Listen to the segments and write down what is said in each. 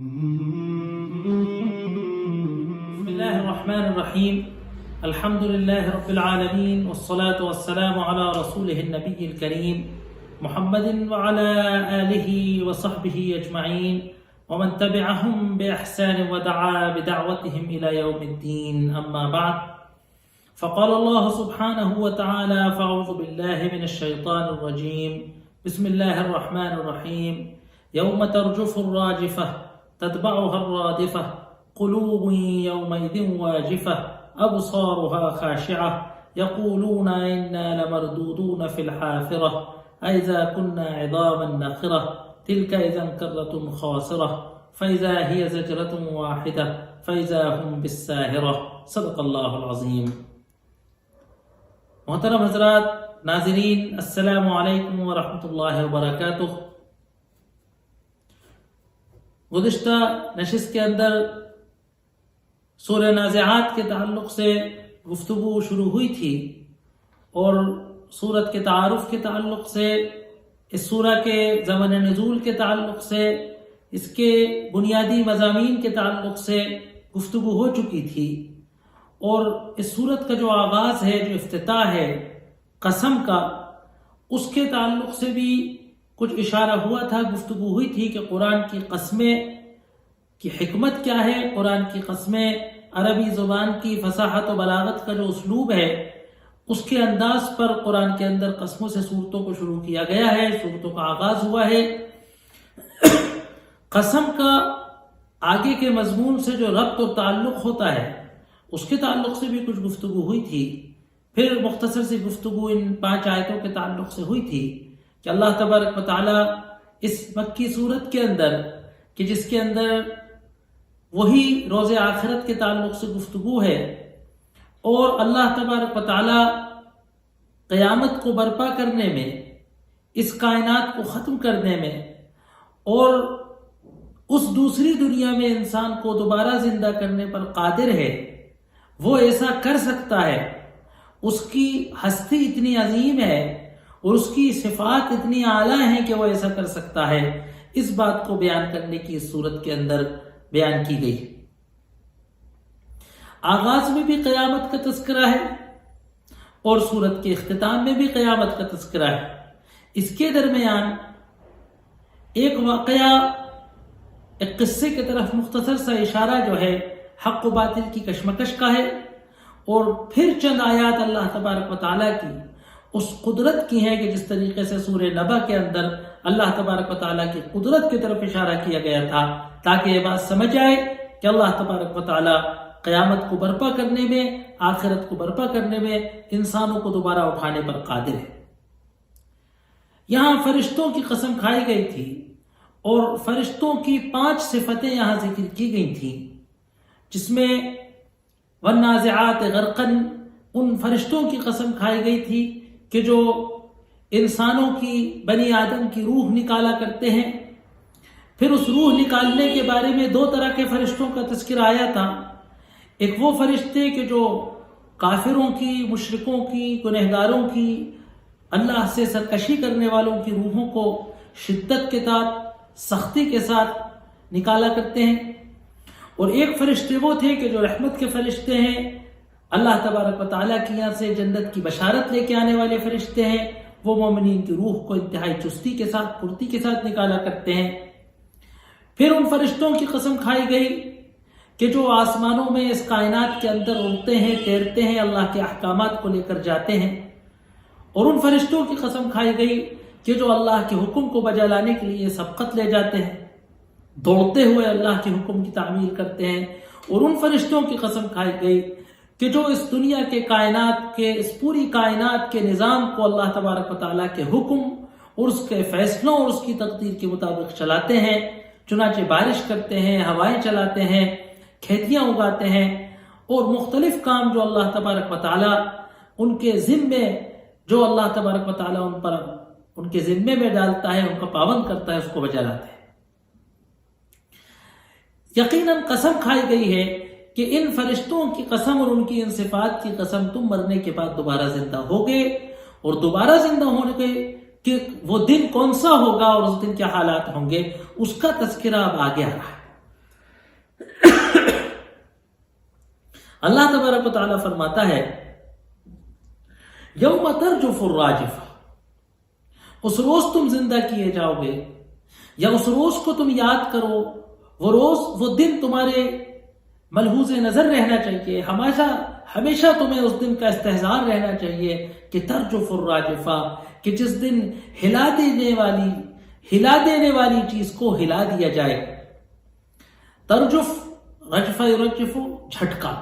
بسم الله الرحمن الرحيم. الحمد لله رب العالمين، والصلاة والسلام على رسوله النبي الكريم محمد وعلى آله وصحبه أجمعين ومن تبعهم بإحسان ودعا بدعوتهم إلى يوم الدين. أما بعد، فقال الله سبحانه وتعالى: فأعوذ بالله من الشيطان الرجيم. بسم الله الرحمن الرحيم. يوم ترجف الراجفة تتبعها الرادفة قلوب يومئذ واجفة أبصارها خاشعة يقولون إنا لمردودون في الحافرة أإذا كنا عظاما نخرة تلك إذا كرة خاسرة فإذا هي زجرة واحدة فإذا هم بالساهرة. صدق اللہ العظیم. محترم حضرات، ناظرین، السلام علیکم ورحمۃ اللہ وبرکاتہ. گزشتہ نشست کے اندر سورہ نازعات کے تعلق سے گفتگو شروع ہوئی تھی اور سورت کے تعارف کے تعلق سے، اس سورہ کے زمن نزول کے تعلق سے، اس کے بنیادی مضامین کے تعلق سے گفتگو ہو چکی تھی. اور اس سورت کا جو آغاز ہے، جو افتتاح ہے قسم کا، اس کے تعلق سے بھی کچھ اشارہ ہوا تھا، گفتگو ہوئی تھی کہ قرآن کی قسمیں کی حکمت کیا ہے. قرآن کی قسمیں عربی زبان کی فصاحت و بلاغت کا جو اسلوب ہے، اس کے انداز پر قرآن کے اندر قسموں سے صورتوں کو شروع کیا گیا ہے، صورتوں کا آغاز ہوا ہے. قسم کا آگے کے مضمون سے جو ربط و تعلق ہوتا ہے، اس کے تعلق سے بھی کچھ گفتگو ہوئی تھی. پھر مختصر سی گفتگو ان 5 آیتوں کے تعلق سے ہوئی تھی کہ اللہ تبارک و تعالی اس مکی صورت کے اندر، کہ جس کے اندر وہی روز آخرت کے تعلق سے گفتگو ہے، اور اللہ تبارک و تعالی قیامت کو برپا کرنے میں، اس کائنات کو ختم کرنے میں، اور اس دوسری دنیا میں انسان کو دوبارہ زندہ کرنے پر قادر ہے. وہ ایسا کر سکتا ہے، اس کی ہستی اتنی عظیم ہے اور اس کی صفات اتنی اعلیٰ ہیں کہ وہ ایسا کر سکتا ہے. اس بات کو بیان کرنے کی اس صورت کے اندر بیان کی گئی. آغاز میں بھی قیامت کا تذکرہ ہے اور صورت کے اختتام میں بھی قیامت کا تذکرہ ہے. اس کے درمیان ایک واقعہ، ایک قصے کی طرف مختصر سا اشارہ جو ہے حق و باطل کی کشمکش کا ہے، اور پھر چند آیات اللہ تبارک و تعالیٰ کی اس قدرت کی ہیں کہ جس طریقے سے سورہ نبا کے اندر اللہ تبارک و تعالیٰ کی قدرت کی طرف اشارہ کیا گیا تھا، تاکہ یہ بات سمجھ آئے کہ اللہ تبارک و تعالیٰ قیامت کو برپا کرنے میں، آخرت کو برپا کرنے میں، انسانوں کو دوبارہ اٹھانے پر قادر ہے. یہاں فرشتوں کی قسم کھائی گئی تھی اور فرشتوں کی 5 صفتیں یہاں ذکر کی گئی تھیں، جس میں والنازعات غرقا، ان فرشتوں کی قسم کھائی گئی تھی کہ جو انسانوں کی، بنی آدم کی روح نکالا کرتے ہیں. پھر اس روح نکالنے کے بارے میں 2 طرح کے فرشتوں کا تذکرہ آیا تھا. ایک وہ فرشتے کہ جو کافروں کی، مشرکوں کی، گنہگاروں کی، اللہ سے سرکشی کرنے والوں کی روحوں کو شدت کے ساتھ، سختی کے ساتھ نکالا کرتے ہیں. اور ایک فرشتے وہ تھے کہ جو رحمت کے فرشتے ہیں، اللہ تبارک و تعالیٰ کی یہاں سے جنت کی بشارت لے کے آنے والے فرشتے ہیں. وہ مومنین کی روح کو انتہائی چستی کے ساتھ، پھرتی کے ساتھ نکالا کرتے ہیں. پھر ان فرشتوں کی قسم کھائی گئی کہ جو آسمانوں میں، اس کائنات کے اندر اڑتے ہیں، تیرتے ہیں، اللہ کے احکامات کو لے کر جاتے ہیں. اور ان فرشتوں کی قسم کھائی گئی کہ جو اللہ کے حکم کو بجا لانے کے لیے سبقت لے جاتے ہیں، دوڑتے ہوئے اللہ کے حکم کی تعمیل کرتے ہیں. اور ان فرشتوں کی قسم کھائی گئی کہ جو اس دنیا کے کائنات کے، اس پوری کائنات کے نظام کو اللہ تبارک و تعالیٰ کے حکم اور اس کے فیصلوں اور اس کی تقدیر کے مطابق چلاتے ہیں. چنانچہ بارش کرتے ہیں، ہوائیں چلاتے ہیں، کھیتیاں اگاتے ہیں، اور مختلف کام جو اللہ تبارک و تعالیٰ ان کے ذمے، جو اللہ تبارک و تعالیٰ ان پر، ان کے ذمے میں ڈالتا ہے، ان کا پابند کرتا ہے، اس کو بجا لاتے ہیں. یقیناً قسم کھائی گئی ہے کہ ان فرشتوں کی قسم اور ان کی ان صفات کی قسم، تم مرنے کے بعد دوبارہ زندہ ہوگے، اور دوبارہ زندہ ہونے کے کہ وہ دن کون سا ہوگا اور اس دن کیا حالات ہوں گے، اس کا تذکرہ اب آگے آ رہا ہے. اللہ تبارک و تعالیٰ فرماتا ہے یوم ترجف الراجفہ، اس روز تم زندہ کیے جاؤ گے، یا اس روز کو تم یاد کرو، وہ روز وہ دن تمہارے ملحوظ نظر رہنا چاہیے، ہمیشہ تمہیں اس دن کا استحضار رہنا چاہیے کہ ترجف الراجفہ، کہ جس دن ہلا دینے والی چیز کو ہلا دیا جائے۔ ترجف، رجفہ یرجف، جھٹکا،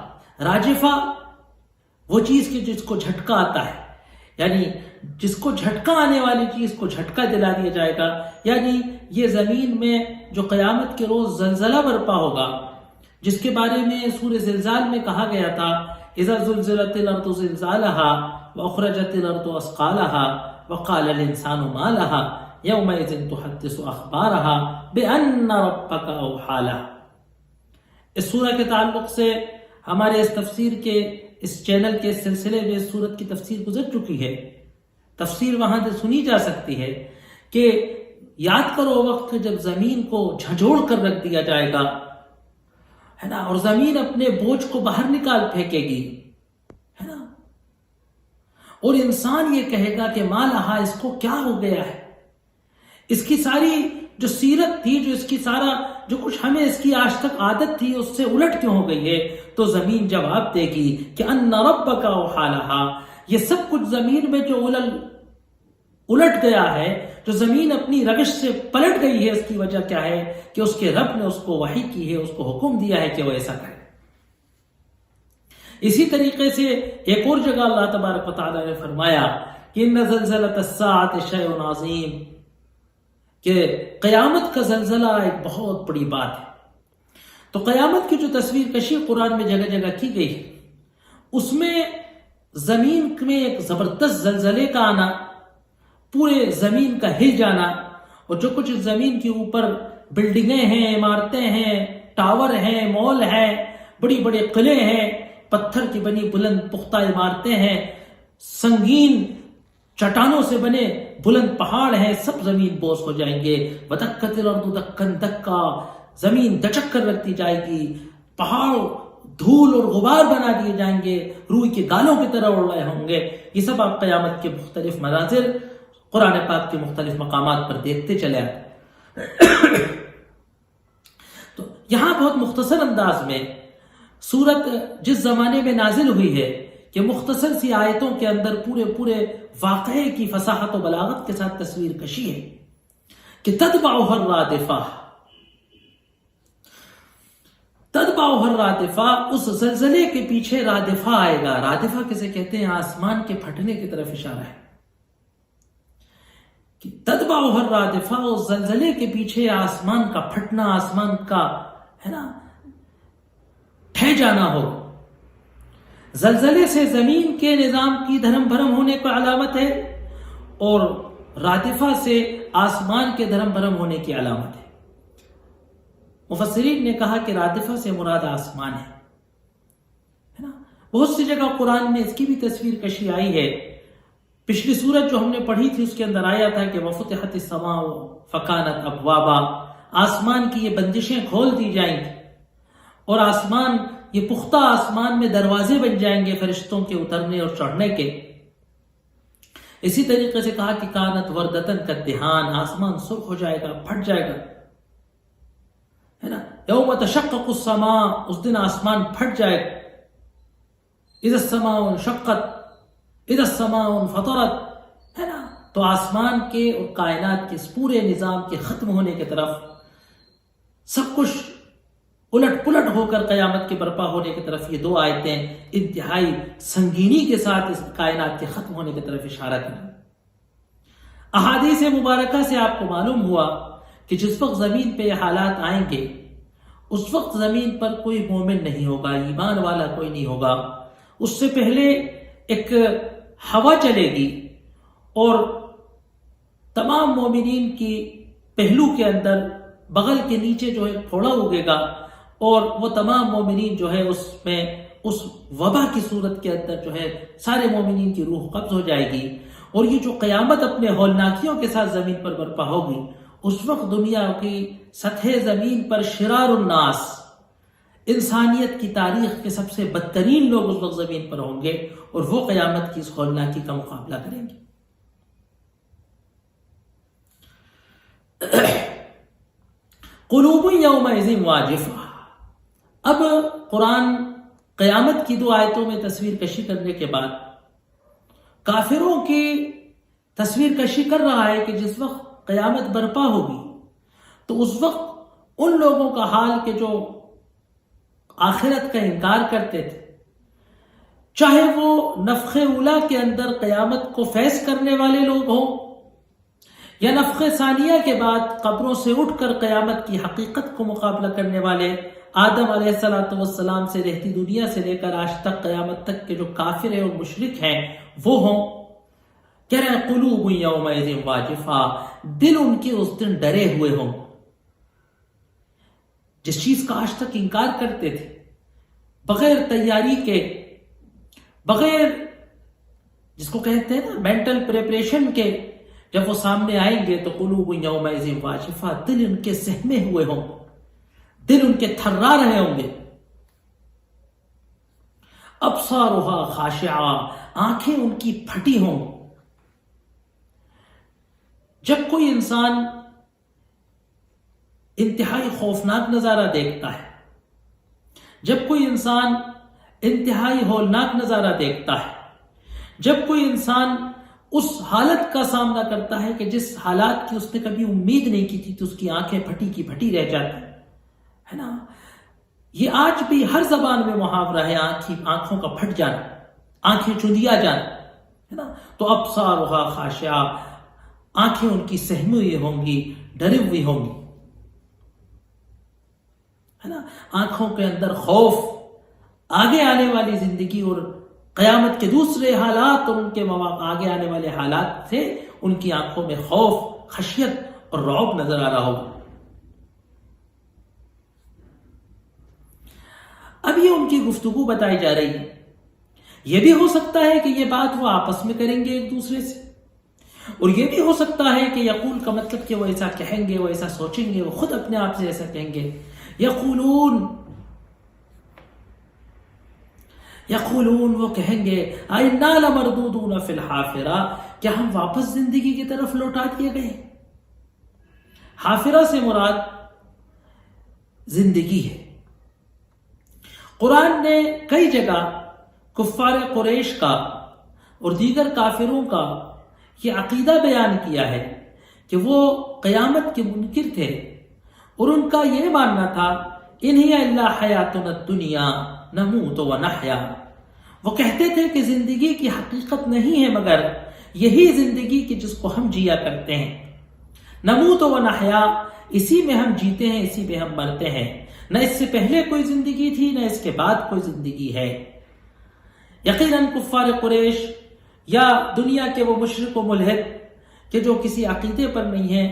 راجفہ وہ چیز کی جس کو جھٹکا آتا ہے، یعنی جس کو جھٹکا آنے والی چیز کو جھٹکا دلا دیا جائے گا، یعنی یہ زمین میں جو قیامت کے روز زلزلہ برپا ہوگا، جس کے بارے میں سورہ زلزال میں کہا گیا تھا اذا زلزلت الارض زلزالها واخرجت الارض اثقالها وقال الانسان ما لها يومئذ تحدث اخبارها بان ربك اوحى لها۔ اس سورہ کے تعلق سے ہمارے اس تفسیر کے اس چینل کے سلسلے میں اس سورت کی تفسیر گزر چکی ہے، تفسیر وہاں سے سنی جا سکتی ہے کہ یاد کرو وقت جب زمین کو جھنجھوڑ کر رکھ دیا جائے گا، ہے نا، اور زمین اپنے بوجھ کو باہر نکال پھینکے گی، ہے نا، اور انسان یہ کہے گا کہ ما لہا، اس کو کیا ہو گیا ہے، اس کی ساری جو سیرت تھی، جو اس کی سارا جو کچھ ہمیں اس کی آج تک عادت تھی اس سے الٹ کیوں ہو گئی ہے؟ تو زمین جواب دے گی کہ ان ربک اوحی لہا، یہ سب کچھ زمین میں جو الٹ گیا ہے، جو زمین اپنی روش سے پلٹ گئی ہے، اس کی وجہ کیا ہے کہ اس کے رب نے اس کو وحی کی ہے، اس کو حکم دیا ہے کہ وہ ایسا کرے۔ اسی طریقے سے ایک اور جگہ اللہ تبارک و تعالی نے فرمایا کہ ان زلزلۃ الساعۃ شیء عظیم، کہ قیامت کا زلزلہ ایک بہت بڑی بات ہے۔ تو قیامت کی جو تصویر کشی قرآن میں جگہ جگہ کی گئی ہے، اس میں زمین میں ایک زبردست زلزلے کا آنا، پورے زمین کا ہل جانا، اور جو کچھ زمین کے اوپر بلڈنگیں ہیں، عمارتیں ہیں، ٹاور ہیں، مال ہیں، بڑی بڑے قلعے ہیں، پتھر کی بنی بلند پختہ عمارتیں ہیں، سنگین چٹانوں سے بنے بلند پہاڑ ہیں، سب زمین بوس ہو جائیں گے۔ وَدَكَّتِ الْأَرْضُ دَكًّا دَكًّا، زمین دچک کر رکھ دی جائے گی، پہاڑ دھول اور غبار بنا دیے جائیں گے، روئی کے گالوں کی طرح اڑ رہے ہوں گے۔ یہ سب آپ قیامت کے مختلف مناظر قرآن پاک کے مختلف مقامات پر دیکھتے چلے آتے۔ تو یہاں بہت مختصر انداز میں سورت جس زمانے میں نازل ہوئی ہے کہ مختصر سی آیتوں کے اندر پورے واقعے کی فصاحت و بلاغت کے ساتھ تصویر کشی ہے کہ تتبعها الرادفہ، اس زلزلے کے پیچھے رادفہ آئے گا۔ رادفہ کسے کہتے ہیں؟ آسمان کے پھٹنے کی طرف اشارہ ہے کہ تتبعها الرادفہ، اس زلزلے کے پیچھے آسمان کا پھٹنا، آسمان کا، ہے نا، ٹھہ جانا ہو۔ زلزلے سے زمین کے نظام کی دھرم بھرم ہونے کا علامت ہے، اور رادفہ سے آسمان کے دھرم بھرم ہونے کی علامت ہے۔ مفسرین نے کہا کہ رادفہ سے مراد آسمان ہے نا۔ بہت سی جگہ قرآن میں اس کی بھی تصویر کشی آئی ہے۔ پچھلی سورت جو ہم نے پڑھی تھی اس کے اندر آیا تھا کہ وَفُتِحَتِ السَّمَاءُ فَكَانَتْ أَبْوَابًا، آسمان کی یہ بندشیں کھول دی جائیں گی، اور آسمان، یہ پختہ آسمان میں دروازے بن جائیں گے فرشتوں کے اترنے اور چڑھنے کے۔ اسی طریقے سے کہا کہ کانت وردتن کالدہان، آسمان سرخ ہو جائے گا، پھٹ جائے گا، ہے نا۔ یوم تشقق السماء، اس دن آسمان پھٹ جائے گا۔ اذا السماء انشقت، اذا السماء انفطرت، ہے نا۔ تو آسمان کے اور کائنات کے اس پورے نظام کے ختم ہونے کی طرف، سب کچھ الٹ پلٹ ہو کر قیامت کے برپا ہونے کی طرف، یہ دو آیتیں انتہائی سنگینی کے ساتھ اس کائنات کے ختم ہونے کی طرف اشارہ کریں۔ احادیث مبارکہ سے آپ کو معلوم ہوا کہ جس وقت زمین پہ یہ حالات آئیں گے، اس وقت زمین پر کوئی مومن نہیں ہوگا، ایمان والا کوئی نہیں ہوگا۔ اس سے پہلے ایک ہوا چلے گی اور تمام مومنین کی پہلو کے اندر بغل کے نیچے جو ہے پھوڑا اگے گا، اور وہ تمام مومنین جو ہے اس میں اس وبا کی صورت کے اندر جو ہے سارے مومنین کی روح قبض ہو جائے گی، اور یہ جو قیامت اپنے ہولناکیوں کے ساتھ زمین پر برپا ہوگی، اس وقت دنیا کی سطح زمین پر شرار الناس، انسانیت کی تاریخ کے سب سے بدترین لوگ اس وقت زمین پر ہوں گے، اور وہ قیامت کی اس ہولناکی کا مقابلہ کریں گے۔ قلوب یومئذ واجفہ۔ اب قرآن قیامت کی 2 آیتوں میں تصویر کشی کرنے کے بعد کافروں کی تصویر کشی کر رہا ہے کہ جس وقت قیامت برپا ہوگی تو اس وقت ان لوگوں کا حال کہ جو آخرت کا انکار کرتے تھے، چاہے وہ نفخ اولا کے اندر قیامت کو فیض کرنے والے لوگ ہوں یا نفخ ثانیہ کے بعد قبروں سے اٹھ کر قیامت کی حقیقت کو مقابلہ کرنے والے آدم علیہ السلام سے رہتی دنیا سے لے کر آج تک قیامت تک کے جو کافر ہیں اور مشرک ہیں وہ ہوں، کہہ رہے ہیں قلوب یومئذ واجفہ، دل ان کے اس دن ڈرے ہوئے ہوں۔ جس چیز کا آج تک انکار کرتے تھے، بغیر تیاری کے، بغیر جس کو کہتے ہیں نا مینٹل پریپریشن کے، جب وہ سامنے آئیں گے تو قلوب یومئذ واجفہ، دل ان کے سہمے ہوئے ہوں، دل ان کے تھرا رہے ہوں گے۔ ابصارها خاشعہ، آنکھیں ان کی پھٹی ہوں۔ جب کوئی انسان انتہائی خوفناک نظارہ دیکھتا ہے، جب کوئی انسان انتہائی ہولناک نظارہ دیکھتا ہے، جب کوئی انسان اس حالت کا سامنا کرتا ہے کہ جس حالات کی اس نے کبھی امید نہیں کی تھی، تو اس کی آنکھیں پھٹی کی پھٹی رہ جاتی ہے نا۔ یہ آج بھی ہر زبان میں محاورہ ہے، آنکھوں کا پھٹ جانا، آنکھیں چندیا جانا ہے نا۔ تو ابصارها خاشعہ، آنکھیں ان کی سہمی ہوئی ہوں گی، ڈری ہوئی ہوں گی ہے نا۔ آنکھوں کے اندر خوف، آگے آنے والی زندگی اور قیامت کے دوسرے حالات اور ان کے آگے آنے والے حالات سے ان کی آنکھوں میں خوف، خشیت اور رعب نظر آ رہا ہوگا۔ اب یہ ان کی گفتگو بتائی جا رہی ہے۔ یہ بھی ہو سکتا ہے کہ یہ بات وہ آپس میں کریں گے ایک دوسرے سے، اور یہ بھی ہو سکتا ہے کہ یقول کا مطلب کہ وہ ایسا کہیں گے، وہ ایسا سوچیں گے، وہ خود اپنے آپ سے ایسا کہیں گے۔ یقولون وہ کہیں گے اِنَّا لَمَرْدُودُونَ فِي الْحَافِرَةِ، کیا ہم واپس زندگی کی طرف لوٹا دیے گئے؟ حافرہ سے مراد زندگی ہے۔ قرآن نے کئی جگہ کفار قریش کا اور دیگر کافروں کا یہ عقیدہ بیان کیا ہے کہ وہ قیامت کے منکر تھے، اور ان کا یہ ماننا تھا اِنْ هِيَ إِلَّا حَيَاتُنَا الدُّنْيَا نَمُوتُ وَنَحْيَا۔ وہ کہتے تھے کہ زندگی کی حقیقت نہیں ہے مگر یہی زندگی کی جس کو ہم جیا کرتے ہیں۔ نموت و نحیا، اسی میں ہم جیتے ہیں، اسی میں ہم مرتے ہیں، نہ اس سے پہلے کوئی زندگی تھی نہ اس کے بعد کوئی زندگی ہے۔ یقیناً کفار قریش یا دنیا کے وہ مشرک و ملحد کہ جو کسی عقیدے پر نہیں ہیں،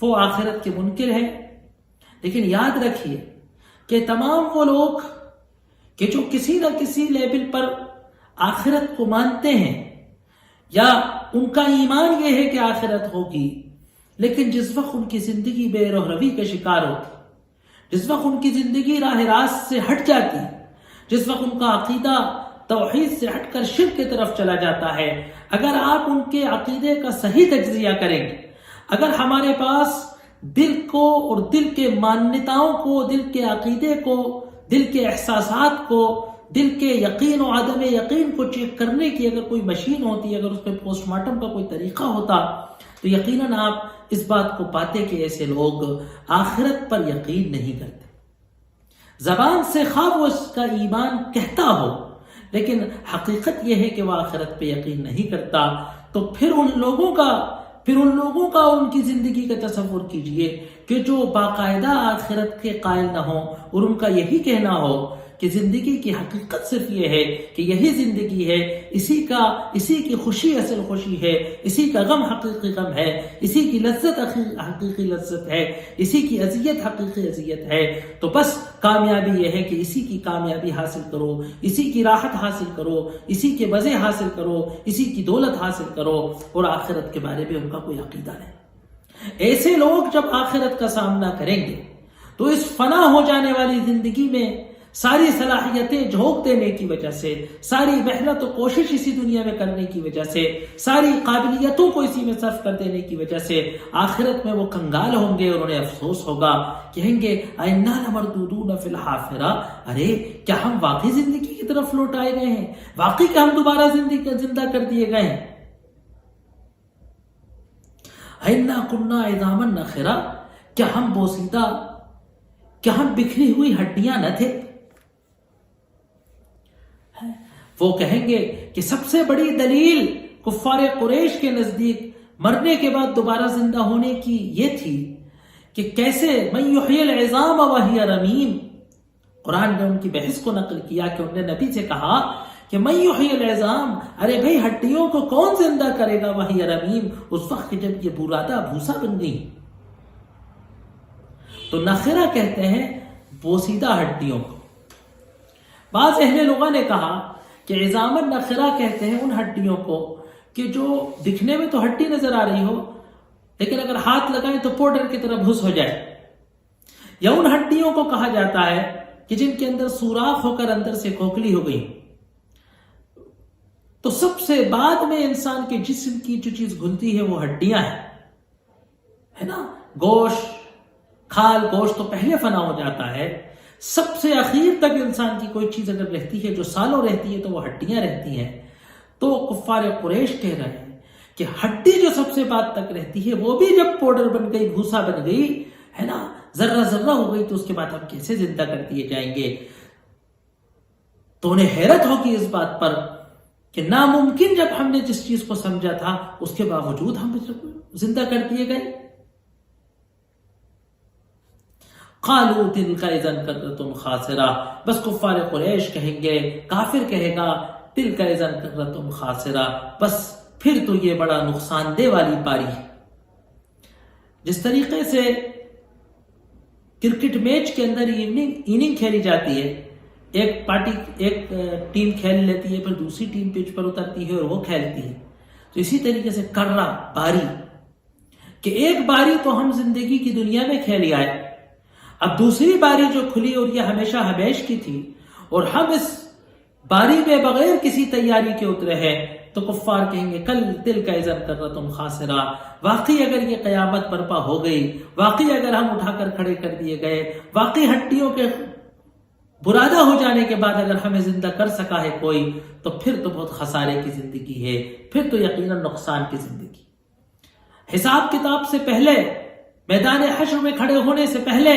وہ آخرت کے منکر ہیں۔ لیکن یاد رکھیے کہ تمام وہ لوگ کہ جو کسی نہ کسی لیول پر آخرت کو مانتے ہیں یا ان کا ایمان یہ ہے کہ آخرت ہوگی، لیکن جس وقت ان کی زندگی بے روح روی کے شکار ہوتی، جس وقت ان کی زندگی راہ راست سے ہٹ جاتی، جس وقت ان کا عقیدہ توحید سے ہٹ کر شرک کی طرف چلا جاتا ہے، اگر آپ ان کے عقیدے کا صحیح تجزیہ کریں گے، اگر ہمارے پاس دل کو اور دل کے مانیتاؤں کو، دل کے عقیدے کو، دل کے احساسات کو، دل کے یقین و عدم یقین کو چیک کرنے کی اگر کوئی مشین ہوتی، اگر اس پہ پوسٹ مارٹم کا کوئی طریقہ ہوتا، تو یقیناً آپ اس بات کو پاتے کہ ایسے لوگ آخرت پر یقین نہیں کرتے۔ زبان سے خواہ وہ اس کا ایمان کہتا ہو، لیکن حقیقت یہ ہے کہ وہ آخرت پہ یقین نہیں کرتا۔ تو پھر ان لوگوں کا ان کی زندگی کا تصور کیجئے کہ جو باقاعدہ آخرت کے قائل نہ ہوں اور ان کا یہی کہنا ہو کہ زندگی کی حقیقت صرف یہ ہے کہ یہی زندگی ہے، اسی کی خوشی اصل خوشی ہے، اسی کا غم حقیقی غم ہے، اسی کی لذت حقیقی لذت ہے، اسی کی اذیت حقیقی اذیت ہے، تو بس کامیابی یہ ہے کہ اسی کی کامیابی حاصل کرو، اسی کی راحت حاصل کرو، اسی کے مزے حاصل کرو، اسی کی دولت حاصل کرو، اور آخرت کے بارے میں ان کا کوئی عقیدہ نہیں۔ ایسے لوگ جب آخرت کا سامنا کریں گے تو اس فنا ہو جانے والی زندگی میں ساری صلاحیتیں جھونک دینے کی وجہ سے، ساری محنت و کوشش اسی دنیا میں کرنے کی وجہ سے، ساری قابلیتوں کو اسی میں صرف کر دینے کی وجہ سے آخرت میں وہ کنگال ہوں گے اور انہیں افسوس ہوگا، کہیں گے اَإِنَّا لَمَرْدُودُونَ فِي الْحَافِرَةِ، ارے کیا ہم واقعی زندگی کی طرف لوٹائے گئے ہیں؟ واقعی کیا ہم دوبارہ زندہ کر دیے گئے ہیں؟ اِنَّا كُنَّا عِظَامًا نَخِرَةً، کیا ہم بوسیدہ، کیا ہم بکھری ہوئی ہڈیاں نہ تھے؟ وہ کہیں گے کہ سب سے بڑی دلیل کفار قریش کے نزدیک مرنے کے بعد دوبارہ زندہ ہونے کی یہ تھی کہ کیسے من یحیی العظام وہی رمیم، قرآن نے ان کی بحث کو نقل کیا کہ انہوں نے نبی سے کہا کہ من یحیی العظام، ارے بھئی ہڈیوں کو کون زندہ کرے گا، وہی رمیم، اس وقت جب یہ بورادہ بھوسا بن گئی۔ تو نخرہ کہتے ہیں بوسیدہ ہڈیوں کو۔ بعض اہل لغہ نے کہا کہ عظام النخرہ کہتے ہیں ان ہڈیوں کو کہ جو دکھنے میں تو ہڈی نظر آ رہی ہو لیکن اگر ہاتھ لگائیں تو پاؤڈر کی طرح بھس ہو جائے، یا ان ہڈیوں کو کہا جاتا ہے کہ جن کے اندر سوراخ ہو کر اندر سے کھوکھلی ہو گئی۔ تو سب سے بعد میں انسان کے جسم کی جو چیز گھلتی ہے وہ ہڈیاں ہیں، ہے نا، گوشت، کھال گوشت تو پہلے فنا ہو جاتا ہے، سب سے اخیر تک انسان کی کوئی چیز اگر رہتی ہے جو سالوں رہتی ہے تو وہ ہڈیاں رہتی ہیں۔ تو کفار قریش کہہ رہے ہیں کہ ہڈی جو سب سے بعد تک رہتی ہے وہ بھی جب پاؤڈر بن گئی، بھوسا بن گئی، ہے نا، ذرہ ذرہ ہو گئی، تو اس کے بعد ہم کیسے زندہ کر دیے جائیں گے؟ تو انہیں حیرت ہوگی اس بات پر کہ ناممکن جب ہم نے جس چیز کو سمجھا تھا اس کے باوجود ہم زندہ کر دیے گئے۔ قالوا تلک اذا کرۃ خاسرہ، بس کفار قریش کہیں گے، کافر کہے گا تلک اذا کرۃ خاسرہ، بس پھر تو یہ بڑا نقصان دہ والی پاری ہے۔ جس طریقے سے کرکٹ میچ کے اندر اننگ کھیلی جاتی ہے، ایک ٹیم کھیل لیتی ہے، پھر دوسری ٹیم پچ پر اترتی ہے اور وہ کھیلتی ہے، تو اسی طریقے سے کرہ باری، کہ ایک باری تو ہم زندگی کی دنیا میں کھیلی آئے، اب دوسری باری جو کھلی اور یہ ہمیشہ ہمیش کی تھی اور ہم اس باری میں بغیر کسی تیاری کے اترے ہیں، تو کفار کہیں گے کل تلک اذا کرۃ خاسرہ، واقعی اگر یہ قیامت برپا ہو گئی، واقعی اگر ہم اٹھا کر کھڑے کر دیے گئے، واقعی ہڈیوں کے برادہ ہو جانے کے بعد اگر ہمیں زندہ کر سکا ہے کوئی، تو پھر تو بہت خسارے کی زندگی ہے، پھر تو یقیناً نقصان کی زندگی۔ حساب کتاب سے پہلے، میدان حشر میں کھڑے ہونے سے پہلے،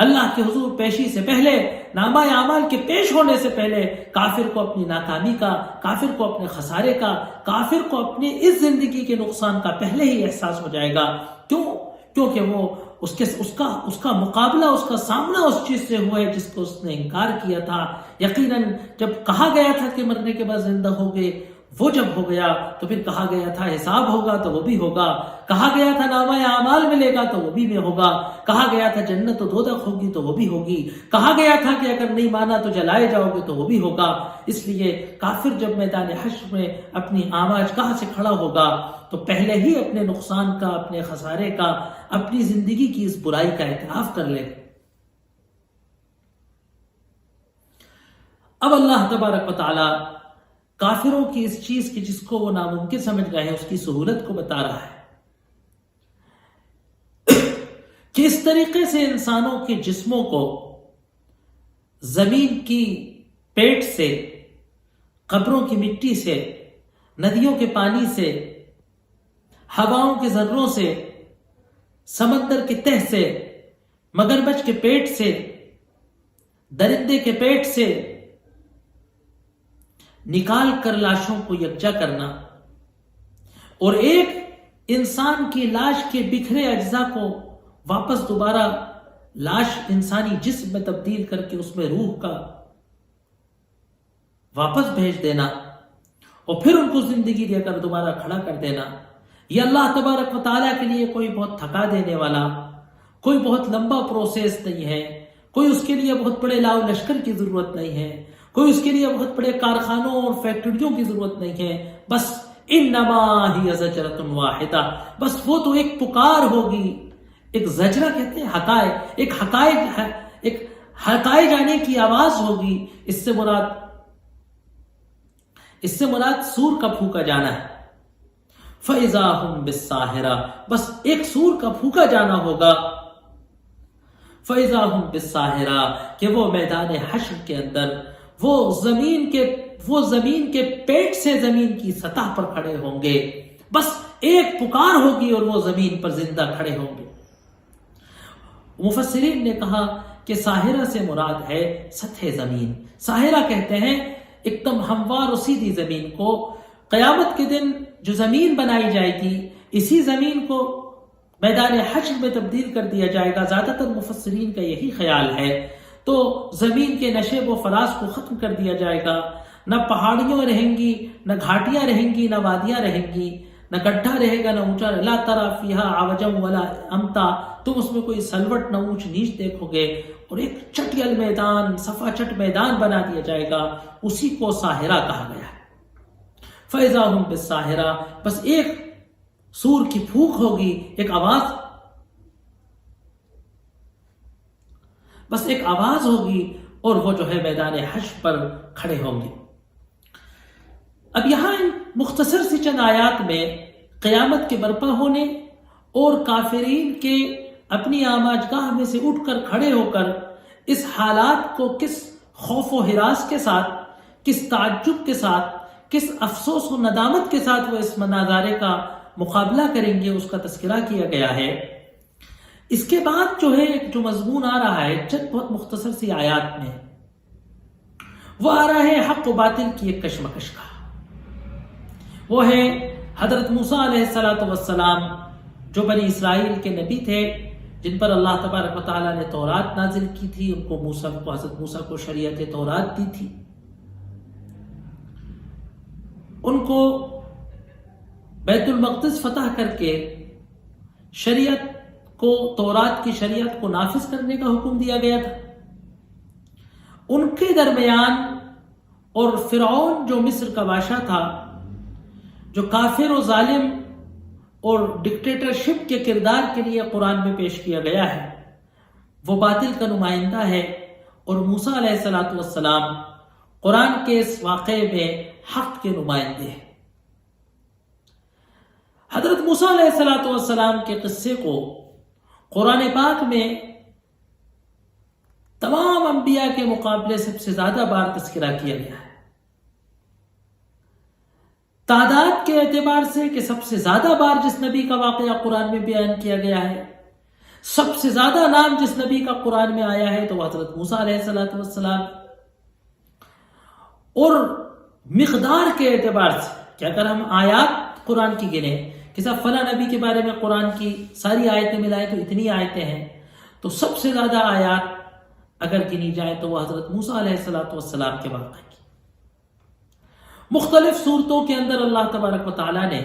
اللہ کے حضور پیشی سے پہلے، نامہ اعمال کے پیش ہونے سے پہلے کافر کو اپنی ناکامی کا، کافر کو اپنے خسارے کا، کافر کو اپنی اس زندگی کے نقصان کا پہلے ہی احساس ہو جائے گا۔ کیونکہ وہ اس کا مقابلہ، اس کا سامنا اس چیز سے ہوا ہے جس کو اس نے انکار کیا تھا۔ یقیناً جب کہا گیا تھا کہ مرنے کے بعد زندہ ہو گئے، وہ جب ہو گیا تو پھر کہا گیا تھا حساب ہوگا تو وہ بھی ہوگا، کہا گیا تھا نامہ اعمال ملے گا تو وہ بھی میں ہوگا، کہا گیا تھا جنت و دوزخ ہوگی تو وہ بھی ہوگی، کہا گیا تھا کہ اگر نہیں مانا تو جلائے جاؤ گے تو وہ بھی ہوگا۔ اس لیے کافر جب میدان حشر میں اپنی آماج گاہ سے کھڑا ہوگا تو پہلے ہی اپنے نقصان کا، اپنے خسارے کا، اپنی زندگی کی اس برائی کا اعتراف کر لے۔ اب اللہ تبارک و تعالی کافروں کی اس چیز کی جس کو وہ ناممکن سمجھ رہے ہیں اس کی سہولت کو بتا رہا ہے کہ اس طریقے سے انسانوں کے جسموں کو زمین کی پیٹ سے، قبروں کی مٹی سے، ندیوں کے پانی سے، ہواؤں کے ذروں سے، سمندر کے تہ سے، مگرمچھ کے پیٹ سے، درندے کے پیٹ سے نکال کر لاشوں کو یکجا کرنا اور ایک انسان کی لاش کے بکھرے اجزاء کو واپس دوبارہ لاش انسانی جسم میں تبدیل کر کے اس میں روح کا واپس بھیج دینا اور پھر ان کو زندگی دے کر دوبارہ کھڑا کر دینا، یہ اللہ تبارک و تعالیٰ کے لیے کوئی بہت تھکا دینے والا، کوئی بہت لمبا پروسیس نہیں ہے، کوئی اس کے لیے بہت بڑے لاؤ لشکر کی ضرورت نہیں ہے، کوئی اس کے لیے بہت بڑے کارخانوں اور فیکٹریوں کی ضرورت نہیں ہے، بس انما ہی زجرۃ واحدہ، بس وہ تو ایک پکار ہوگی، ایک زجرہ کہتے ہیں حقائق، ایک ہٹائے جانے کی آواز ہوگی، اس سے مراد سور کا پھونکا جانا ہے۔ فَإِذَا هُمْ بِالسَّاهِرَةِ، بس ایک سور کا پھونکا جانا ہوگا، فَإِذَا هُمْ بِالسَّاهِرَةِ، کہ وہ میدان حشر کے اندر وہ زمین کے پیٹ سے زمین کی سطح پر کھڑے ہوں گے، بس ایک پکار ہوگی اور وہ زمین پر زندہ کھڑے ہوں گے۔ مفسرین نے کہا کہ ساحرہ سے مراد ہے سطح زمین۔ ساحرہ کہتے ہیں ایک دم ہموار و سیدھی زمین کو۔ قیامت کے دن جو زمین بنائی جائے گی، اسی زمین کو میدان حشر میں تبدیل کر دیا جائے گا۔ زیادہ تر مفسرین کا یہی خیال ہے۔ تو زمین کے نشیب و فراز کو ختم کر دیا جائے گا، نہ پہاڑیاں رہیں گی، نہ گھاٹیاں رہیں گی، نہ وادیاں رہیں گی، نہ گڈھا رہے گا، نہ اونچا، لا تری فیہا عوجا ولا امتا، تم اس میں کوئی سلوٹ نہ اونچ نیچ دیکھو گے، اور ایک چٹیل میدان، صفا چٹ میدان بنا دیا جائے گا، اسی کو ساحرہ کہا گیا ہے۔ فَإِذَا هُمْ بِالسَّاحِرَةِ، بس ایک سور کی پھونک ہوگی، ایک آواز ہوگی، اور وہ جو ہے میدان حشر پر کھڑے ہوں گے۔ اب یہاں ان مختصر سی چند آیات میں قیامت کے برپا ہونے اور کافرین کے اپنی آماجگاہ میں سے اٹھ کر کھڑے ہو کر اس حالات کو کس خوف و ہراس کے ساتھ، کس تعجب کے ساتھ، کس افسوس و ندامت کے ساتھ وہ اس مناظرے کا مقابلہ کریں گے، اس کا تذکرہ کیا گیا ہے۔ اس کے بعد جو ہے جو مضمون آ رہا ہے چند بہت مختصر سی آیات میں، وہ آ رہا ہے حق و باطل کی ایک کشمکش کا۔ وہ ہے حضرت موسیٰ علیہ السلام، جو بنی اسرائیل کے نبی تھے، جن پر اللہ تبارک و تعالیٰ نے تورات نازل کی تھی، ان کو حضرت موسیٰ کو شریعت تورات دی تھی، ان کو بیت المقدس فتح کر کے شریعت کو، تورات کی شریعت کو نافذ کرنے کا حکم دیا گیا تھا۔ ان کے درمیان اور فرعون جو مصر کا بادشاہ تھا، جو کافر و ظالم اور ڈکٹیٹرشپ کے کردار کے لیے قرآن میں پیش کیا گیا ہے، وہ باطل کا نمائندہ ہے، اور موسیٰ علیہ السلام قرآن کے اس واقعے میں حق کے نمائندے ہیں۔ حضرت موسیٰ علیہ السلام کے قصے کو قرآن پاک میں تمام انبیاء کے مقابلے سب سے زیادہ بار تذکرہ کیا گیا ہے۔ تعداد کے اعتبار سے کہ سب سے زیادہ بار جس نبی کا واقعہ قرآن میں بیان کیا گیا ہے، سب سے زیادہ نام جس نبی کا قرآن میں آیا ہے، تو حضرت موسیٰ علیہ السلام۔ اور مقدار کے اعتبار سے کہ اگر ہم آیات قرآن کی گنیں کہ صاحب فلاں نبی کے بارے میں قرآن کی ساری آیتیں ملائیں تو اتنی آیتیں ہیں، تو سب سے زیادہ آیات اگر گنی جائیں تو وہ حضرت موسیٰ علیہ السلام کے واقعے کی۔ مختلف صورتوں کے اندر اللہ تبارک و تعالیٰ نے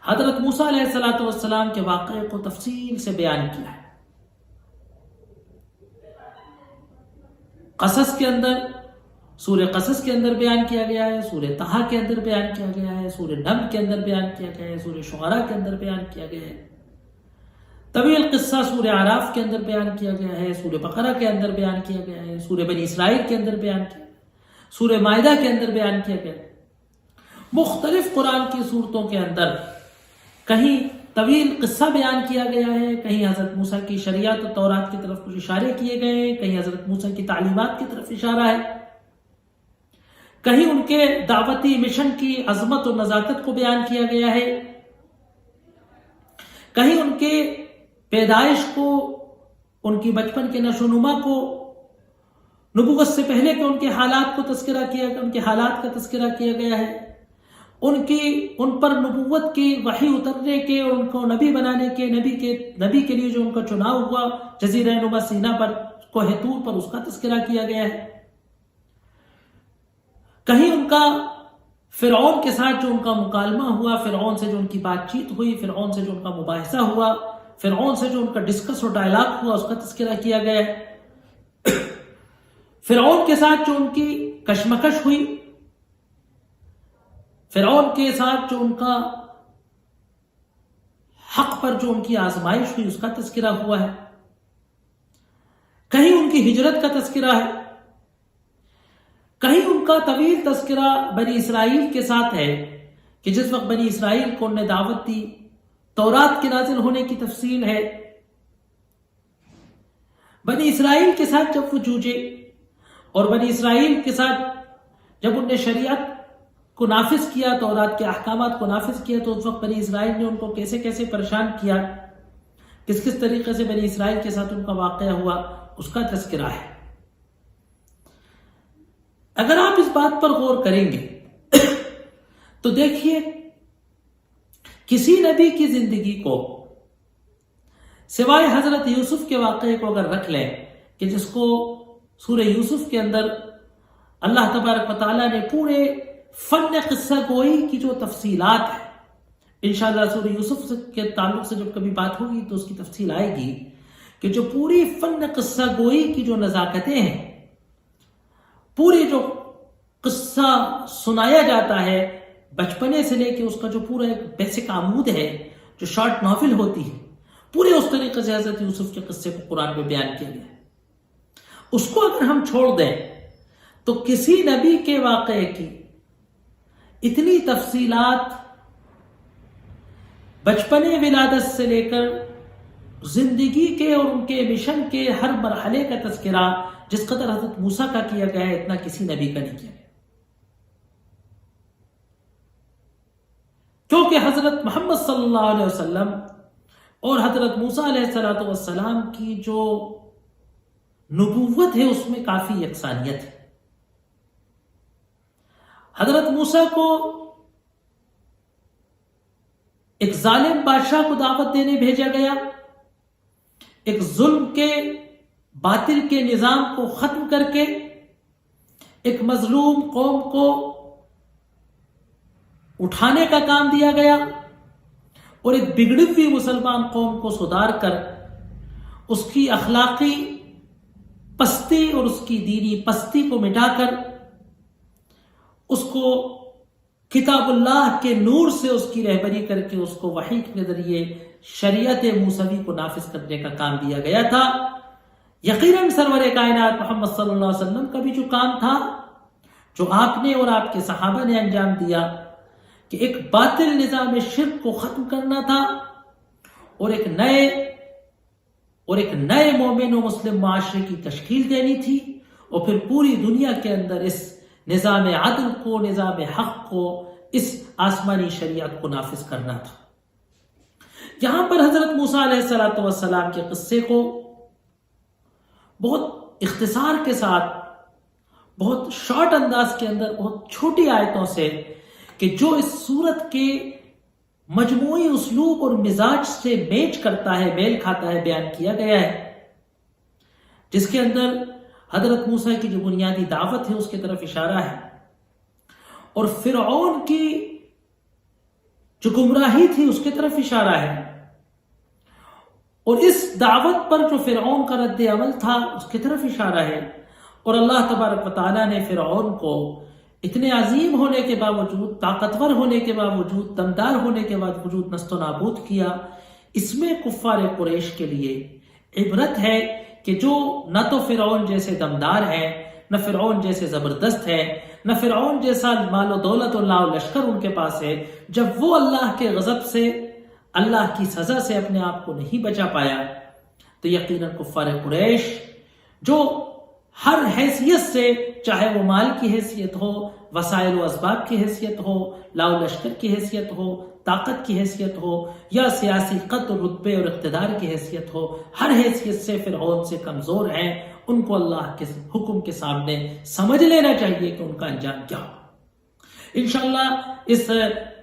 حضرت موسیٰ علیہ السلام کے واقعے کو تفصیل سے بیان کیا ہے۔ قصص کے اندر، سورہ قصص کے اندر بیان کیا گیا ہے، سورہ طٰہٰ کے اندر بیان کیا گیا ہے، سورہ نمل کے اندر بیان کیا گیا ہے، سورہ شعراء کے اندر بیان کیا گیا ہے، طویل قصہ سورہ اعراف کے اندر بیان کیا گیا ہے، سورہ بقرہ کے اندر بیان کیا گیا ہے، سورہ بنی اسرائیل کے اندر بیان کیا، سورہ مائدہ کے اندر بیان کیا گیا۔ مختلف قرآن کی صورتوں کے اندر کہیں طویل قصہ بیان کیا گیا ہے، کہیں حضرت موسیٰ کی شریعت و تورات کی طرف کچھ اشارے کیے گئے ہیں، کہیں حضرت موسیٰ کی تعلیمات کی طرف اشارہ ہے، کہیں ان کے دعوتی مشن کی عظمت و نزاکت کو بیان کیا گیا ہے، کہیں ان کے پیدائش کو، ان کی بچپن کے نشو و نما کو، نبوت سے پہلے کے ان کے حالات کو تذکرہ کیا گیا، ان کے حالات کا تذکرہ کیا گیا ہے، ان پر نبوت کی وحی اترنے کے اور ان کو نبی بنانے کے، نبی کے لیے جو ان کا چناؤ ہوا جزیرہ نما سینا پر، کوہ طور پر، اس کا تذکرہ کیا گیا ہے۔ کہیں ان کا فرعون کے ساتھ جو ان کا مکالمہ ہوا، فرعون سے جو ان کی بات چیت ہوئی، فرعون سے جو ان کا مباحثہ ہوا، فرعون سے جو ان کا ڈسکس اور ڈائلاگ ہوا، اس کا تذکرہ کیا گیا ہے۔ فرعون کے ساتھ جو ان کی کشمکش ہوئی، فرعون کے ساتھ جو ان کا حق پر جو ان کی آزمائش ہوئی، اس کا تذکرہ ہوا ہے۔ کہیں ان کی ہجرت کا تذکرہ ہے، کہیں ان کا طویل تذکرہ بنی اسرائیل کے ساتھ ہے کہ جس وقت بنی اسرائیل کو انہوں نے دعوت دی، تورات کے نازل ہونے کی تفصیل ہے، بنی اسرائیل کے ساتھ جب وہ جوجے اور بنی اسرائیل کے ساتھ جب انہوں نے شریعت کو نافذ کیا، تورات کے احکامات کو نافذ کیا، تو اس وقت بنی اسرائیل نے ان کو کیسے کیسے پریشان کیا، کس کس طریقے سے بنی اسرائیل کے ساتھ ان کا واقعہ ہوا، اس کا تذکرہ ہے۔ اگر آپ اس بات پر غور کریں گے تو دیکھیے کسی نبی کی زندگی کو سوائے حضرت یوسف کے واقعے کو اگر رکھ لیں کہ جس کو سورہ یوسف کے اندر اللہ تبارک و تعالیٰ نے پورے فن قصہ گوئی کی جو تفصیلات ہیں، انشاءاللہ سورہ یوسف کے تعلق سے جب کبھی بات ہوگی تو اس کی تفصیل آئے گی کہ جو پوری فن قصہ گوئی کی جو نزاکتیں ہیں، پوری جو قصہ سنایا جاتا ہے بچپنے سے لے کے اس کا جو پورا ایک بیسک عمود ہے، جو شارٹ ناول ہوتی ہے، پورے اس طریقے سے حضرت یوسف کے قصے کو قرآن میں بیان کیا گیا ہے۔ اس کو اگر ہم چھوڑ دیں تو کسی نبی کے واقعے کی اتنی تفصیلات بچپنے ولادت سے لے کر زندگی کے اور ان کے مشن کے ہر مرحلے کا تذکرہ جس قدر حضرت موسیٰ کا کیا گیا ہے، اتنا کسی نبی کا نہیں کیا گیا، کیونکہ حضرت محمد صلی اللہ علیہ وسلم اور حضرت موسیٰ علیہ السلام کی جو نبوت ہے اس میں کافی یکسانیت ہے۔ حضرت موسیٰ کو ایک ظالم بادشاہ کو دعوت دینے بھیجا گیا، ایک ظلم کے باطل کے نظام کو ختم کر کے ایک مظلوم قوم کو اٹھانے کا کام دیا گیا اور ایک بگڑی ہوئی مسلمان قوم کو سدھار کر اس کی اخلاقی پستی اور اس کی دینی پستی کو مٹا کر اس کو کتاب اللہ کے نور سے اس کی رہبری کر کے اس کو وحی کے ذریعے شریعت موسوی کو نافذ کرنے کا کام دیا گیا تھا۔ یقیناً سرور کائنات محمد صلی اللہ علیہ وسلم کا بھی جو کام تھا، جو آپ نے اور آپ کے صحابہ نے انجام دیا، کہ ایک باطل نظام شرک کو ختم کرنا تھا اور ایک نئے مومن و مسلم معاشرے کی تشکیل دینی تھی، اور پھر پوری دنیا کے اندر اس نظام عدل کو، نظام حق کو، اس آسمانی شریعت کو نافذ کرنا تھا۔ یہاں پر حضرت موسیٰ علیہ السلام کے قصے کو بہت اختصار کے ساتھ، بہت شارٹ انداز کے اندر، بہت چھوٹی آیتوں سے، کہ جو اس سورت کے مجموعی اسلوب اور مزاج سے میچ کرتا ہے، میل کھاتا ہے، بیان کیا گیا ہے، جس کے اندر حضرت موسیٰ کی جو بنیادی دعوت ہے اس کی طرف اشارہ ہے، اور فرعون کی جو گمراہی تھی اس کی طرف اشارہ ہے، اور اس دعوت پر جو فرعون کا رد عمل تھا اس کی طرف اشارہ ہے، اور اللہ تبارک و تعالیٰ نے فرعون کو اتنے عظیم ہونے کے باوجود، طاقتور ہونے کے باوجود، دمدار ہونے کے باوجود نست و نابود کیا۔ اس میں کفار قریش کے لیے عبرت ہے کہ جو نہ تو فرعون جیسے دمدار ہے، نہ فرعون جیسے زبردست ہے، نہ فرعون جیسا مال و دولت اور لا و لشکر ان کے پاس ہے، جب وہ اللہ کے غضب سے، اللہ کی سزا سے اپنے آپ کو نہیں بچا پایا، تو یقیناً کفار قریش جو ہر حیثیت سے، چاہے وہ مال کی حیثیت ہو، وسائل و اسباب کی حیثیت ہو، لا و لشکر کی حیثیت ہو، طاقت کی حیثیت ہو، یا سیاسی قد و رتبے اور اقتدار کی حیثیت ہو، ہر حیثیت سے فرعون سے کمزور ہیں۔ ان کو اللہ کے حکم کے سامنے سمجھ لینا چاہیے کہ ان کا انجام کیا ہو۔ انشاءاللہ اس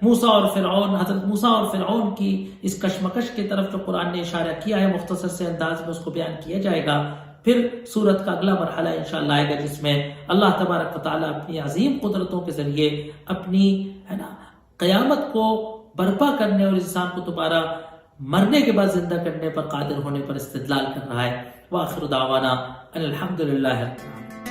موسیٰ اور فرعون، حضرت موسیٰ اور فرعون کی اس کشمکش کی طرف جو قرآن نے اشارہ کیا ہے، مختصر سے انداز میں اس کو بیان کیا جائے گا۔ پھر سورت کا اگلا مرحلہ انشاءاللہ آئے گا جس میں اللہ تبارک و تعالیٰ اپنی عظیم قدرتوں کے ذریعے اپنی قیامت کو برپا کرنے اور انسان کو دوبارہ مرنے کے بعد زندہ کرنے پر قادر ہونے پر استدلال کر رہا ہے۔ وآخر دعوانا ان الحمدللہ رب العالمین۔